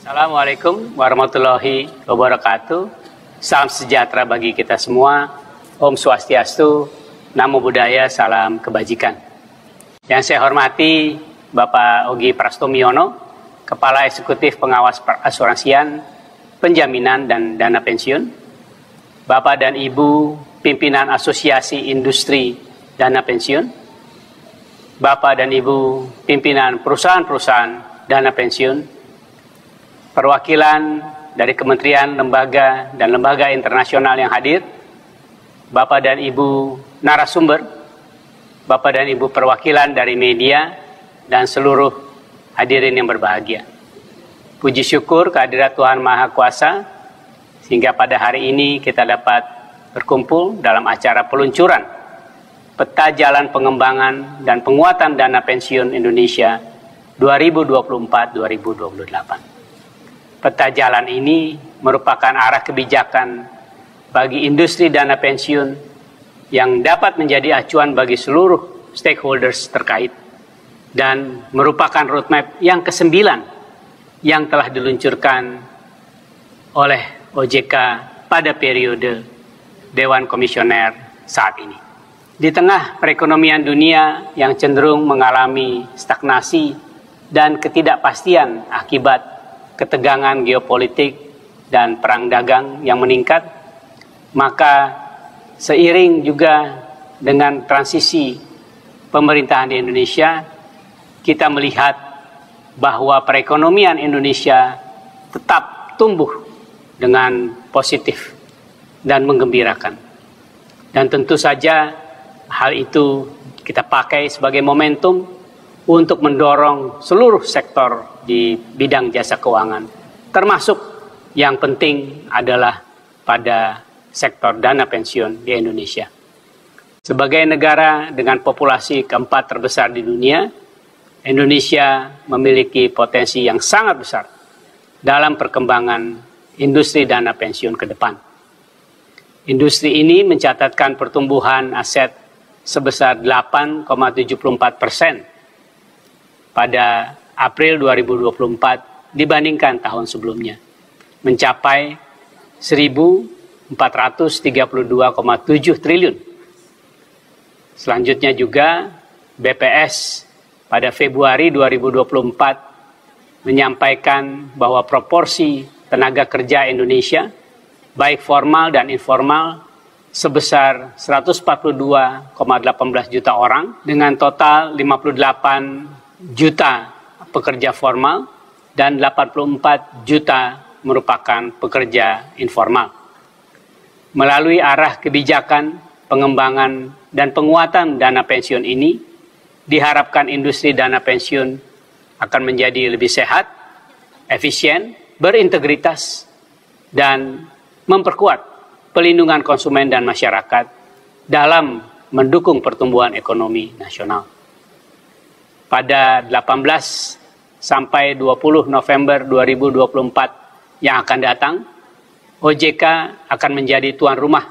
Assalamualaikum warahmatullahi wabarakatuh. Salam sejahtera bagi kita semua. Om Swastiastu, Namo Buddhaya, salam kebajikan. Yang saya hormati Bapak Ogi Prastomiono, Kepala Eksekutif Pengawas Asuransian, Penjaminan dan Dana Pensiun. Bapak dan Ibu Pimpinan Asosiasi Industri Dana Pensiun. Bapak dan Ibu Pimpinan Perusahaan-perusahaan Dana Pensiun. Perwakilan dari kementerian, lembaga, dan lembaga internasional yang hadir, Bapak dan Ibu narasumber, Bapak dan Ibu perwakilan dari media, dan seluruh hadirin yang berbahagia. Puji syukur kehadirat Tuhan Maha Kuasa, sehingga pada hari ini kita dapat berkumpul dalam acara peluncuran Peta Jalan Pengembangan dan Penguatan Dana Pensiun Indonesia 2024-2028. Peta jalan ini merupakan arah kebijakan bagi industri dana pensiun yang dapat menjadi acuan bagi seluruh stakeholders terkait dan merupakan roadmap yang ke-9 yang telah diluncurkan oleh OJK pada periode Dewan Komisioner saat ini. Di tengah perekonomian dunia yang cenderung mengalami stagnasi dan ketidakpastian akibat ketegangan geopolitik dan perang dagang yang meningkat, maka seiring juga dengan transisi pemerintahan di Indonesia, kita melihat bahwa perekonomian Indonesia tetap tumbuh dengan positif dan menggembirakan. Dan tentu saja hal itu kita pakai sebagai momentum untuk mendorong seluruh sektor di bidang jasa keuangan, termasuk yang penting adalah pada sektor dana pensiun di Indonesia. Sebagai negara dengan populasi keempat terbesar di dunia, Indonesia memiliki potensi yang sangat besar dalam perkembangan industri dana pensiun ke depan. Industri ini mencatatkan pertumbuhan aset sebesar 8,74% pada April 2024 dibandingkan tahun sebelumnya, mencapai 1.432,7 triliun. Selanjutnya juga BPS pada Februari 2024 menyampaikan bahwa proporsi tenaga kerja Indonesia, baik formal dan informal, sebesar 142,18 juta orang dengan total 58 juta pekerja formal dan 84 juta merupakan pekerja informal. Melalui arah kebijakan, pengembangan, dan penguatan dana pensiun ini, diharapkan industri dana pensiun akan menjadi lebih sehat, efisien, berintegritas, dan memperkuat pelindungan konsumen dan masyarakat dalam mendukung pertumbuhan ekonomi nasional. Pada 18 sampai 20 November 2024 yang akan datang, OJK akan menjadi tuan rumah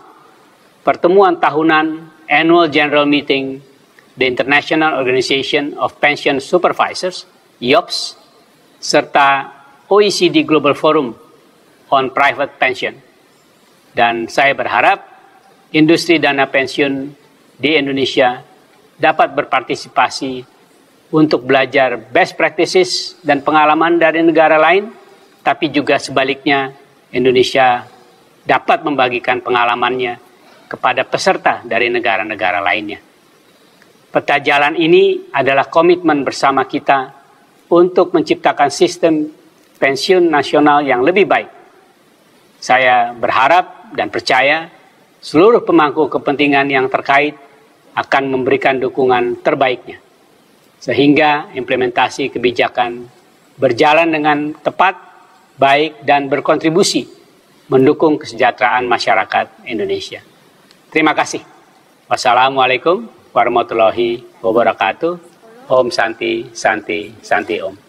pertemuan tahunan Annual General Meeting the International Organization of Pension Supervisors, IOPS, serta OECD Global Forum on Private Pension. Dan saya berharap industri dana pensiun di Indonesia dapat berpartisipasi untuk belajar best practices dan pengalaman dari negara lain, tapi juga sebaliknya Indonesia dapat membagikan pengalamannya kepada peserta dari negara-negara lainnya. Peta jalan ini adalah komitmen bersama kita untuk menciptakan sistem pensiun nasional yang lebih baik. Saya berharap dan percaya seluruh pemangku kepentingan yang terkait akan memberikan dukungan terbaiknya, sehingga implementasi kebijakan berjalan dengan tepat, baik, dan berkontribusi mendukung kesejahteraan masyarakat Indonesia. Terima kasih. Wassalamualaikum warahmatullahi wabarakatuh. Om Santi, Santi, Santi Om.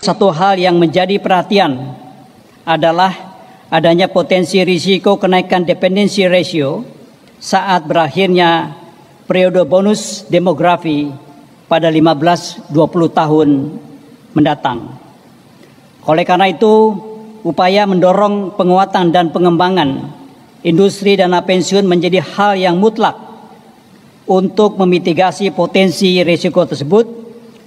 Satu hal yang menjadi perhatian adalah adanya potensi risiko kenaikan dependensi ratio saat berakhirnya periode bonus demografi pada 15-20 tahun mendatang. Oleh karena itu, upaya mendorong penguatan dan pengembangan industri dana pensiun menjadi hal yang mutlak untuk memitigasi potensi risiko tersebut,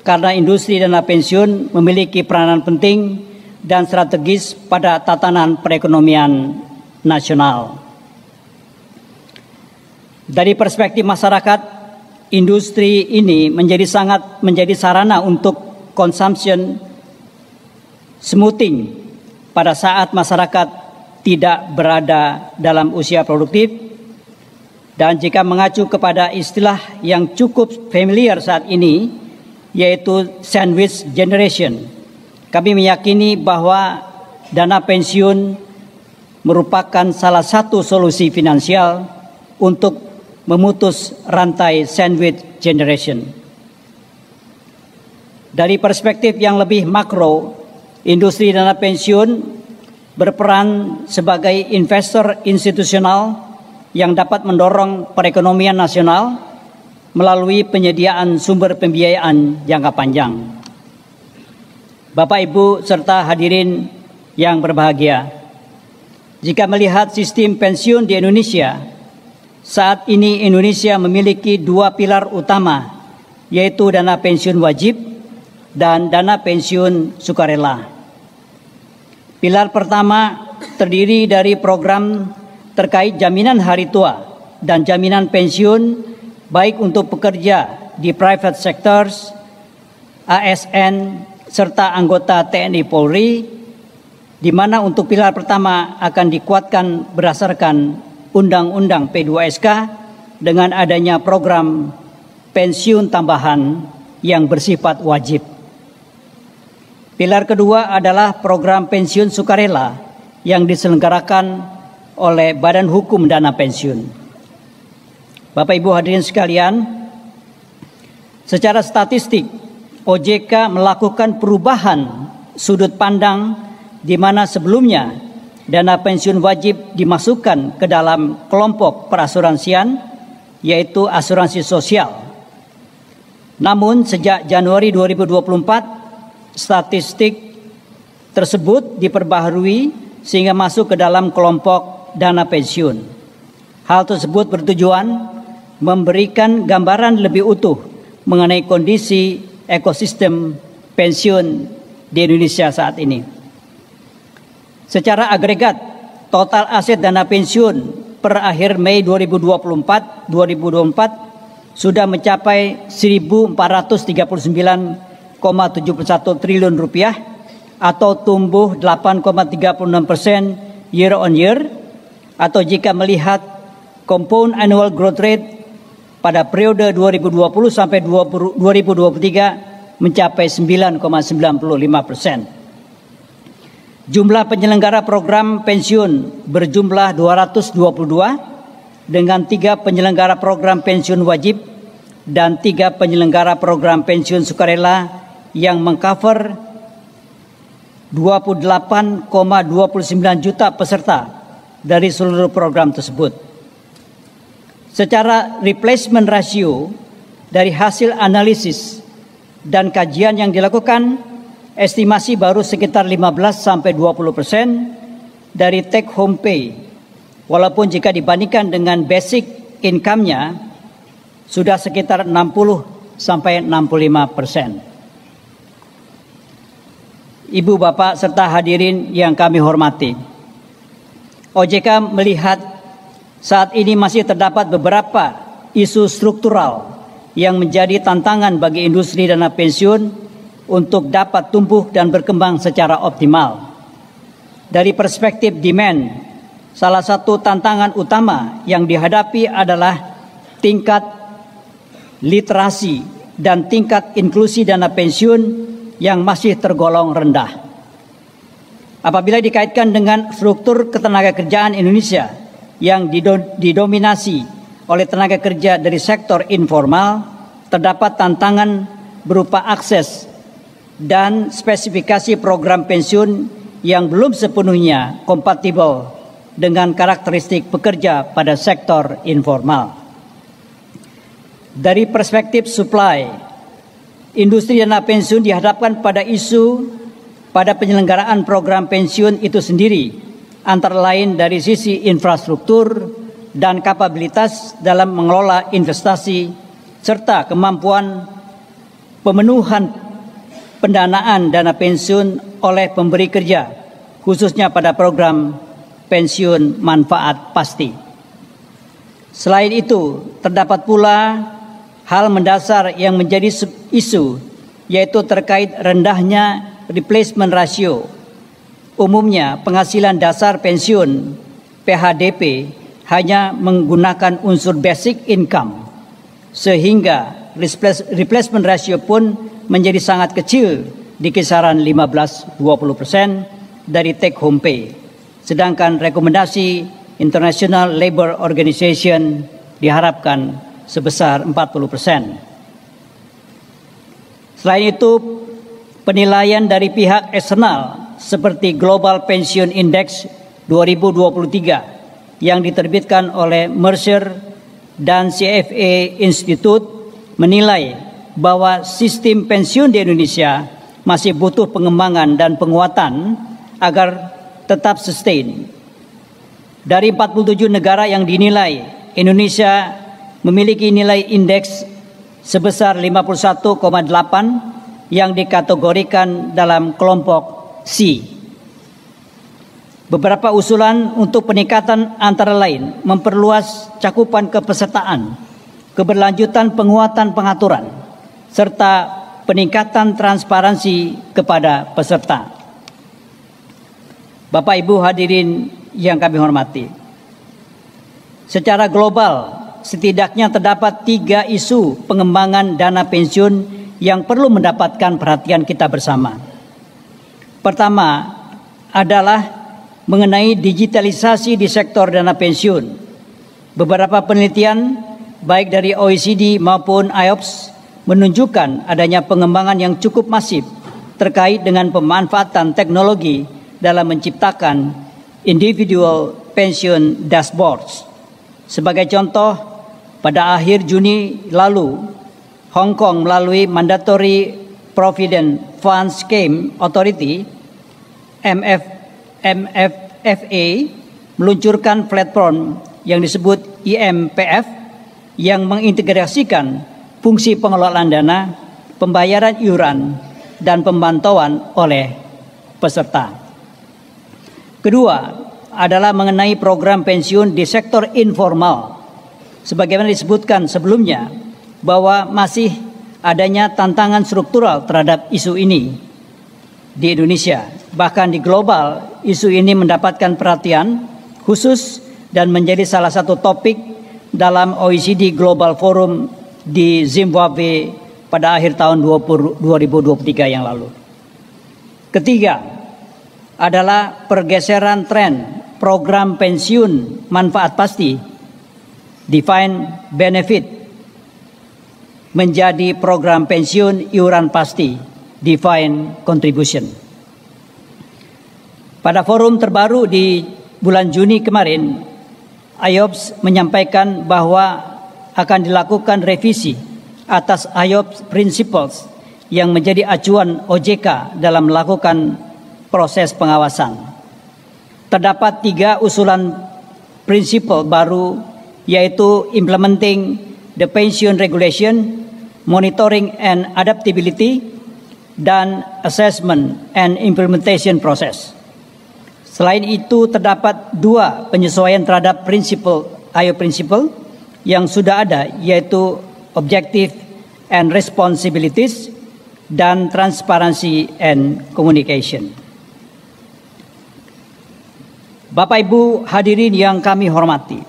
karena industri dana pensiun memiliki peranan penting dan strategis pada tatanan perekonomian nasional. Dari perspektif masyarakat, industri ini menjadi sarana untuk consumption smoothing pada saat masyarakat tidak berada dalam usia produktif, dan jika mengacu kepada istilah yang cukup familiar saat ini, yaitu sandwich generation, kami meyakini bahwa dana pensiun merupakan salah satu solusi finansial untuk memutus rantai sandwich generation. Dari perspektif yang lebih makro, industri dana pensiun berperan sebagai investor institusional yang dapat mendorong perekonomian nasional melalui penyediaan sumber pembiayaan jangka panjang. Bapak, Ibu, serta hadirin yang berbahagia, jika melihat sistem pensiun di Indonesia, saat ini Indonesia memiliki dua pilar utama, yaitu dana pensiun wajib dan dana pensiun sukarela. Pilar pertama terdiri dari program terkait jaminan hari tua dan jaminan pensiun baik untuk pekerja di private sectors, ASN, serta anggota TNI Polri, di mana untuk pilar pertama akan dikuatkan berdasarkan Undang-Undang P2SK dengan adanya program pensiun tambahan yang bersifat wajib. Pilar kedua adalah program pensiun sukarela yang diselenggarakan oleh Badan Hukum Dana Pensiun. Bapak Ibu hadirin sekalian, secara statistik OJK melakukan perubahan sudut pandang di mana sebelumnya dana pensiun wajib dimasukkan ke dalam kelompok perasuransian, yaitu asuransi sosial. Namun sejak Januari 2024, statistik tersebut diperbaharui sehingga masuk ke dalam kelompok dana pensiun. Hal tersebut bertujuan memberikan gambaran lebih utuh mengenai kondisi ekosistem pensiun di Indonesia saat ini. Secara agregat, total aset dana pensiun per akhir Mei 2024 sudah mencapai 1.439,71 triliun rupiah atau tumbuh 8,36% year on year, atau jika melihat compound annual growth rate pada periode 2020 sampai 2023 mencapai 9,95%. Jumlah penyelenggara program pensiun berjumlah 222 dengan 3 penyelenggara program pensiun wajib dan 3 penyelenggara program pensiun sukarela yang mengcover 28,29 juta peserta dari seluruh program tersebut. Secara replacement ratio dari hasil analisis dan kajian yang dilakukan, estimasi baru sekitar 15-20% dari take home pay, walaupun jika dibandingkan dengan basic income-nya sudah sekitar 60-65%. Ibu, Bapak, serta hadirin yang kami hormati, OJK melihat saat ini masih terdapat beberapa isu struktural yang menjadi tantangan bagi industri dana pensiun untuk dapat tumbuh dan berkembang secara optimal. Dari perspektif demand, salah satu tantangan utama yang dihadapi adalah tingkat literasi dan tingkat inklusi dana pensiun yang masih tergolong rendah. Apabila dikaitkan dengan struktur ketenagakerjaan Indonesia yang didominasi oleh tenaga kerja dari sektor informal, terdapat tantangan berupa akses dan spesifikasi program pensiun yang belum sepenuhnya kompatibel dengan karakteristik pekerja pada sektor informal. Dari perspektif supply, industri dana pensiun dihadapkan pada isu pada penyelenggaraan program pensiun itu sendiri, antara lain dari sisi infrastruktur dan kapabilitas dalam mengelola investasi, serta kemampuan pemenuhan pendanaan dana pensiun oleh pemberi kerja, khususnya pada program pensiun manfaat pasti. Selain itu, terdapat pula hal mendasar yang menjadi isu, yaitu terkait rendahnya replacement ratio. Umumnya penghasilan dasar pensiun PHDP hanya menggunakan unsur basic income, sehingga replacement ratio pun menjadi sangat kecil di kisaran 15-20% dari take home pay. Sedangkan rekomendasi International Labour Organization diharapkan sebesar 40%. Selain itu, penilaian dari pihak eksternal seperti Global Pension Index 2023 yang diterbitkan oleh Mercer dan CFA Institute menilai bahwa sistem pensiun di Indonesia masih butuh pengembangan dan penguatan agar tetap sustain. Dari 47 negara yang dinilai, Indonesia memiliki nilai indeks sebesar 51,8 yang dikategorikan dalam kelompok C. Beberapa usulan untuk peningkatan antara lain memperluas cakupan kepesertaan, keberlanjutan penguatan pengaturan, serta peningkatan transparansi kepada peserta. Bapak Ibu hadirin yang kami hormati, secara global setidaknya terdapat 3 isu pengembangan dana pensiun yang perlu mendapatkan perhatian kita bersama. Pertama adalah mengenai digitalisasi di sektor dana pensiun. Beberapa penelitian baik dari OECD maupun IOPS menunjukkan adanya pengembangan yang cukup masif terkait dengan pemanfaatan teknologi dalam menciptakan individual pension dashboards. Sebagai contoh, pada akhir Juni lalu, Hong Kong melalui Mandatory Provident Fund Scheme Authority MFFA meluncurkan platform yang disebut IMPF yang mengintegrasikan fungsi pengelolaan dana, pembayaran iuran, dan pemantauan oleh peserta. Kedua adalah mengenai program pensiun di sektor informal. Sebagaimana disebutkan sebelumnya, bahwa masih adanya tantangan struktural terhadap isu ini di Indonesia. Bahkan di global, isu ini mendapatkan perhatian khusus dan menjadi salah satu topik dalam OECD Global Forum di Zimbabwe pada akhir tahun 2023 yang lalu. Ketiga adalah pergeseran tren program pensiun manfaat pasti defined benefit menjadi program pensiun iuran pasti defined contribution. Pada forum terbaru di bulan Juni kemarin, IOPS menyampaikan bahwa akan dilakukan revisi atas IOPS Principles yang menjadi acuan OJK dalam melakukan proses pengawasan. Terdapat 3 usulan prinsip baru, yaitu implementing the pension regulation, monitoring and adaptability, dan assessment and implementation process. Selain itu, terdapat 2 penyesuaian terhadap IO principle yang sudah ada, yaitu objective and responsibilities dan transparency and communication. Bapak Ibu hadirin yang kami hormati,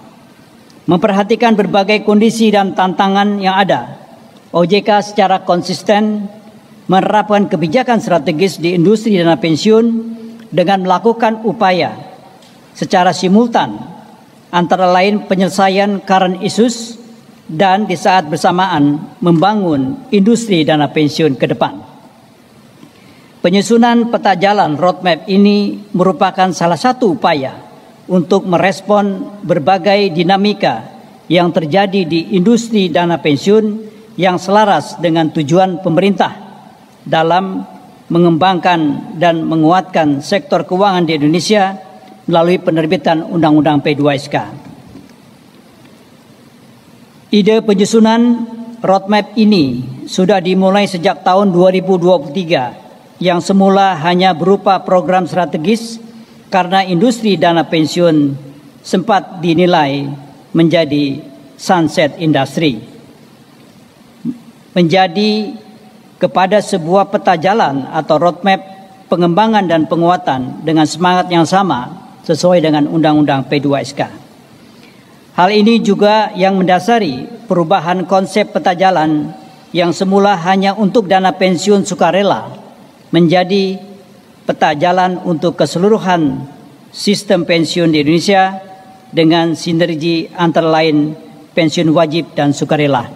memperhatikan berbagai kondisi dan tantangan yang ada, OJK secara konsisten menerapkan kebijakan strategis di industri dana pensiun dengan melakukan upaya secara simultan antara lain penyelesaian current issues dan di saat bersamaan membangun industri dana pensiun ke depan. Penyusunan peta jalan roadmap ini merupakan salah satu upaya untuk merespon berbagai dinamika yang terjadi di industri dana pensiun yang selaras dengan tujuan pemerintah dalam mengembangkan dan menguatkan sektor keuangan di Indonesia melalui penerbitan Undang-Undang P2SK. Ide penyusunan roadmap ini sudah dimulai sejak tahun 2023 yang semula hanya berupa program strategis karena industri dana pensiun sempat dinilai menjadi sunset industry, menjadi kepada sebuah peta jalan atau roadmap pengembangan dan penguatan dengan semangat yang sama sesuai dengan Undang-Undang P2SK. Hal ini juga yang mendasari perubahan konsep peta jalan yang semula hanya untuk dana pensiun sukarela menjadi peta jalan untuk keseluruhan sistem pensiun di Indonesia dengan sinergi antara lain pensiun wajib dan sukarela.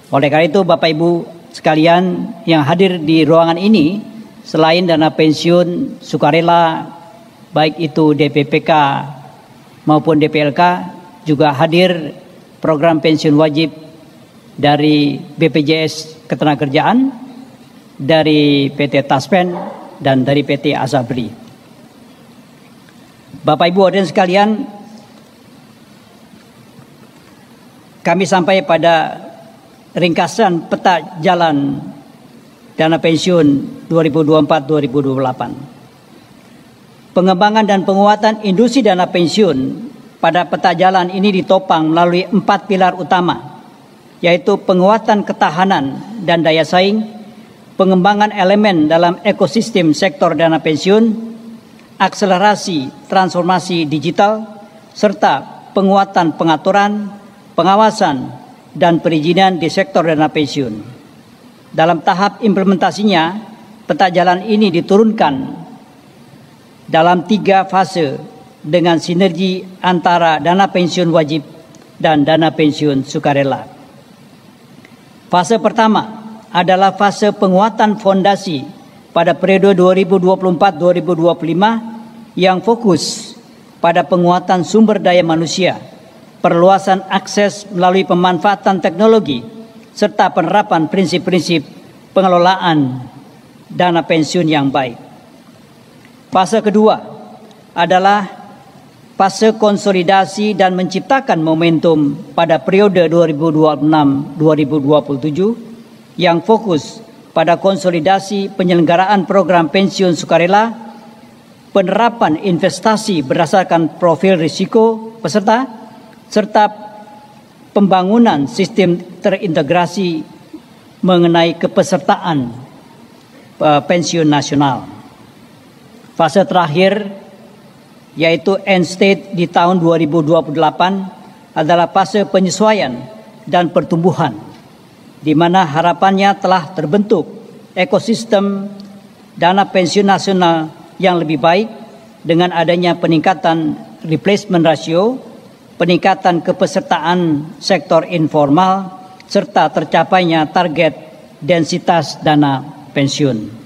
Oleh karena itu Bapak Ibu sekalian yang hadir di ruangan ini, selain dana pensiun sukarela baik itu DPPK maupun DPLK, juga hadir program pensiun wajib dari BPJS Ketenagakerjaan, dari PT Taspen, dan dari PT Asabri. Bapak Ibu hadirin sekalian, kami sampai pada ringkasan peta jalan dana pensiun 2024-2028. Pengembangan dan penguatan industri dana pensiun pada peta jalan ini ditopang melalui 4 pilar utama, yaitu penguatan ketahanan dan daya saing, pengembangan elemen dalam ekosistem sektor dana pensiun, akselerasi transformasi digital, serta penguatan pengaturan, pengawasan, dan perizinan di sektor dana pensiun. Dalam tahap implementasinya, peta jalan ini diturunkan dalam 3 fase dengan sinergi antara dana pensiun wajib dan dana pensiun sukarela. Fase pertama adalah fase penguatan fondasi pada periode 2024-2025 yang fokus pada penguatan sumber daya manusia, perluasan akses melalui pemanfaatan teknologi, serta penerapan prinsip-prinsip pengelolaan dana pensiun yang baik. Fase kedua adalah fase konsolidasi dan menciptakan momentum pada periode 2026-2027 yang fokus pada konsolidasi penyelenggaraan program pensiun sukarela, penerapan investasi berdasarkan profil risiko peserta, serta pembangunan sistem terintegrasi mengenai kepesertaan pensiun nasional. Fase terakhir yaitu end state di tahun 2028 adalah fase penyesuaian dan pertumbuhan, di mana harapannya telah terbentuk ekosistem dana pensiun nasional yang lebih baik dengan adanya peningkatan replacement ratio, peningkatan kepesertaan sektor informal, serta tercapainya target densitas dana pensiun.